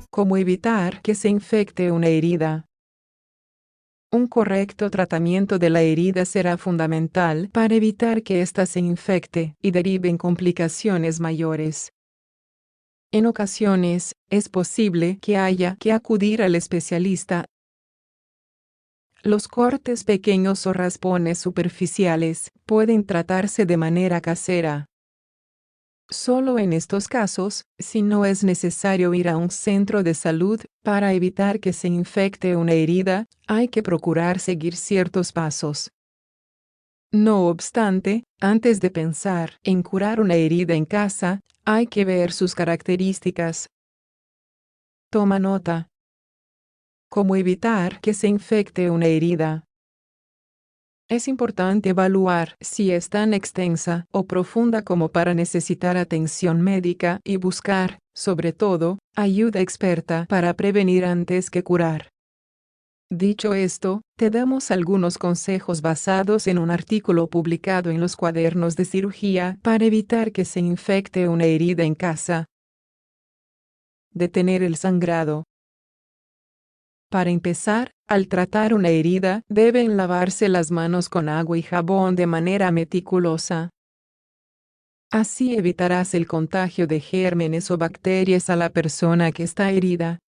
¿Cómo evitar que se infecte una herida? Un correcto tratamiento de la herida será fundamental para evitar que ésta se infecte y derive en complicaciones mayores. En ocasiones, es posible que haya que acudir al especialista. Los cortes pequeños o raspones superficiales pueden tratarse de manera casera. Solo en estos casos, si no es necesario ir a un centro de salud para evitar que se infecte una herida, hay que procurar seguir ciertos pasos. No obstante, antes de pensar en curar una herida en casa, hay que ver sus características. Toma nota. ¿Cómo evitar que se infecte una herida? Es importante evaluar si es tan extensa o profunda como para necesitar atención médica y buscar, sobre todo, ayuda experta para prevenir antes que curar. Dicho esto, te damos algunos consejos basados en un artículo publicado en los cuadernos de cirugía para evitar que se infecte una herida en casa. Detener el sangrado. Para empezar, al tratar una herida, deben lavarse las manos con agua y jabón de manera meticulosa. Así evitarás el contagio de gérmenes o bacterias a la persona que está herida.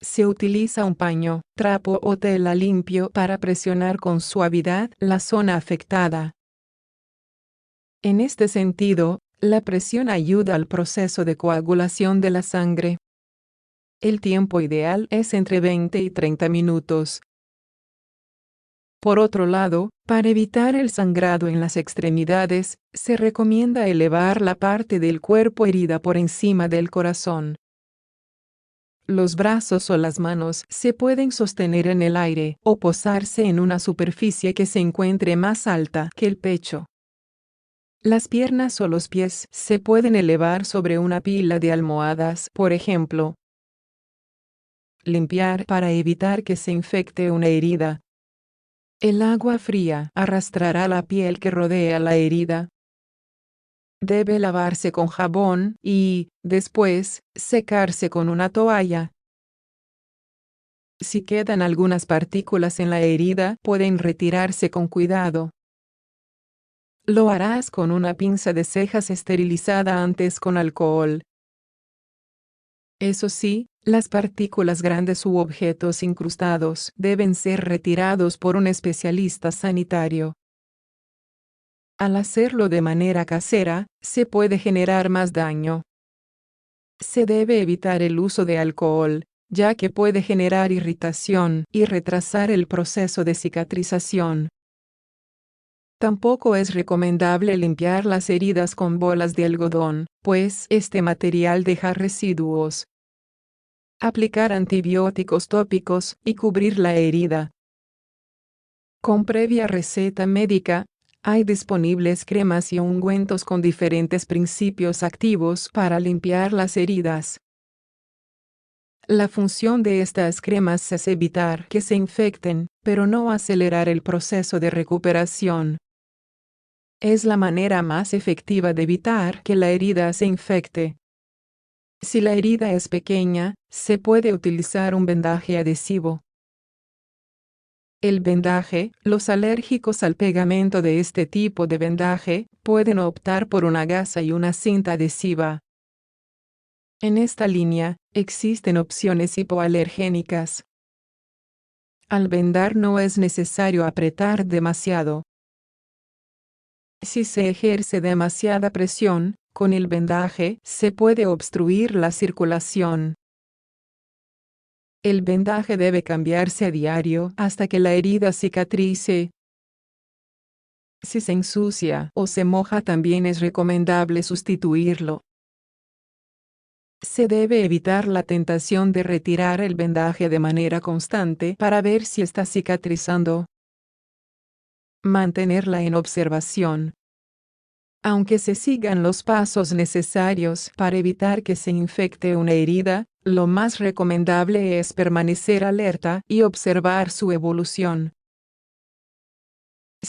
Se utiliza un paño, trapo o tela limpio para presionar con suavidad la zona afectada. En este sentido, la presión ayuda al proceso de coagulación de la sangre. El tiempo ideal es entre 20 y 30 minutos. Por otro lado, para evitar el sangrado en las extremidades, se recomienda elevar la parte del cuerpo herida por encima del corazón. Los brazos o las manos se pueden sostener en el aire o posarse en una superficie que se encuentre más alta que el pecho. Las piernas o los pies se pueden elevar sobre una pila de almohadas, por ejemplo. Limpiar para evitar que se infecte una herida. El agua fría arrastrará la piel que rodea la herida. Debe lavarse con jabón y, después, secarse con una toalla. Si quedan algunas partículas en la herida, pueden retirarse con cuidado. Lo harás con una pinza de cejas esterilizada antes con alcohol. Eso sí, las partículas grandes u objetos incrustados deben ser retirados por un especialista sanitario. Al hacerlo de manera casera, se puede generar más daño. Se debe evitar el uso de alcohol, ya que puede generar irritación y retrasar el proceso de cicatrización. Tampoco es recomendable limpiar las heridas con bolas de algodón, pues este material deja residuos. Aplicar antibióticos tópicos y cubrir la herida. Con previa receta médica, hay disponibles cremas y ungüentos con diferentes principios activos para limpiar las heridas. La función de estas cremas es evitar que se infecten, pero no acelerar el proceso de recuperación. Es la manera más efectiva de evitar que la herida se infecte. Si la herida es pequeña, se puede utilizar un vendaje adhesivo. El vendaje, los alérgicos al pegamento de este tipo de vendaje, pueden optar por una gasa y una cinta adhesiva. En esta línea, existen opciones hipoalergénicas. Al vendar no es necesario apretar demasiado. Si se ejerce demasiada presión, con el vendaje se puede obstruir la circulación. El vendaje debe cambiarse a diario hasta que la herida cicatrice. Si se ensucia o se moja, también es recomendable sustituirlo. Se debe evitar la tentación de retirar el vendaje de manera constante para ver si está cicatrizando. Mantenerla en observación. Aunque se sigan los pasos necesarios para evitar que se infecte una herida, lo más recomendable es permanecer alerta y observar su evolución.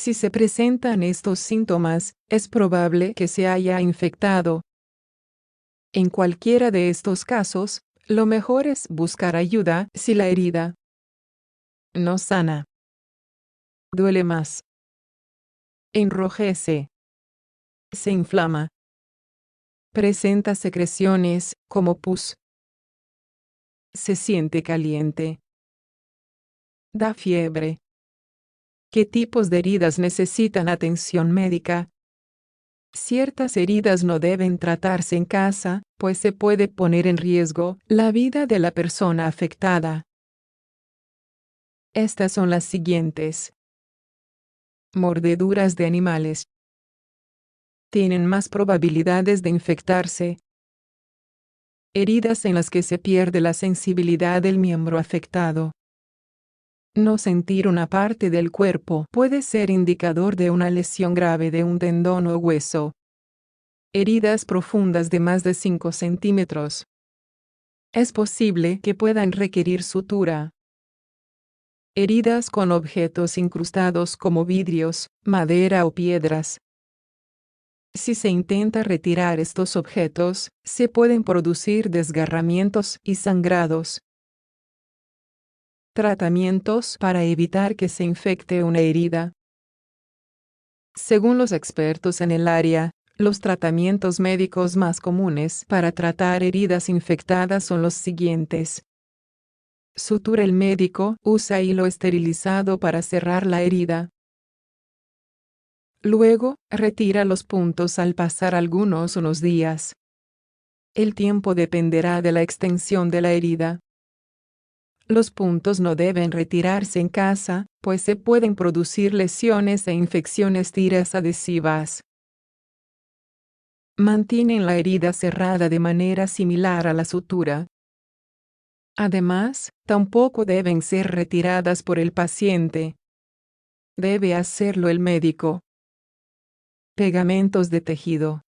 Si se presentan estos síntomas, es probable que se haya infectado. En cualquiera de estos casos, lo mejor es buscar ayuda si la herida no sana, duele más, enrojece, se inflama, presenta secreciones, como pus, se siente caliente, da fiebre. ¿Qué tipos de heridas necesitan atención médica? Ciertas heridas no deben tratarse en casa, pues se puede poner en riesgo la vida de la persona afectada. Estas son las siguientes. Mordeduras de animales. Tienen más probabilidades de infectarse. Heridas en las que se pierde la sensibilidad del miembro afectado. No sentir una parte del cuerpo puede ser indicador de una lesión grave de un tendón o hueso. Heridas profundas de más de 5 centímetros. Es posible que puedan requerir sutura. Heridas con objetos incrustados como vidrios, madera o piedras. Si se intenta retirar estos objetos, se pueden producir desgarramientos y sangrados. Tratamientos para evitar que se infecte una herida. Según los expertos en el área, los tratamientos médicos más comunes para tratar heridas infectadas son los siguientes. Sutura. El médico usa hilo esterilizado para cerrar la herida. Luego, retira los puntos al pasar unos días. El tiempo dependerá de la extensión de la herida. Los puntos no deben retirarse en casa, pues se pueden producir lesiones e infecciones. Tiras adhesivas. Mantienen la herida cerrada de manera similar a la sutura. Además, tampoco deben ser retiradas por el paciente. Debe hacerlo el médico. Pegamentos de tejido.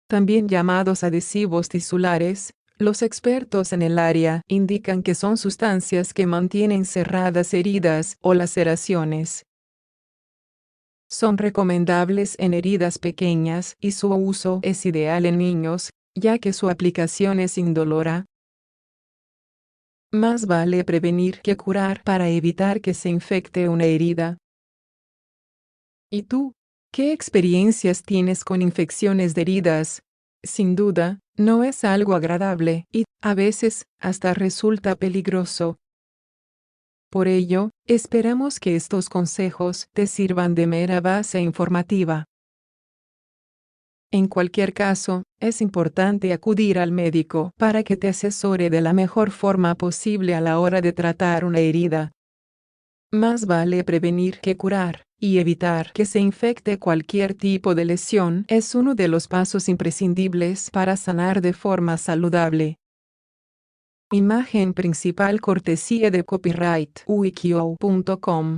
También llamados adhesivos tisulares, los expertos en el área indican que son sustancias que mantienen cerradas heridas o laceraciones. Son recomendables en heridas pequeñas y su uso es ideal en niños, ya que su aplicación es indolora. Más vale prevenir que curar para evitar que se infecte una herida. ¿Y tú? ¿Qué experiencias tienes con infecciones de heridas? Sin duda, no es algo agradable y, a veces, hasta resulta peligroso. Por ello, esperamos que estos consejos te sirvan de mera base informativa. En cualquier caso, es importante acudir al médico para que te asesore de la mejor forma posible a la hora de tratar una herida. Más vale prevenir que curar, y evitar que se infecte cualquier tipo de lesión es uno de los pasos imprescindibles para sanar de forma saludable. Imagen principal cortesía de copyright wikio.com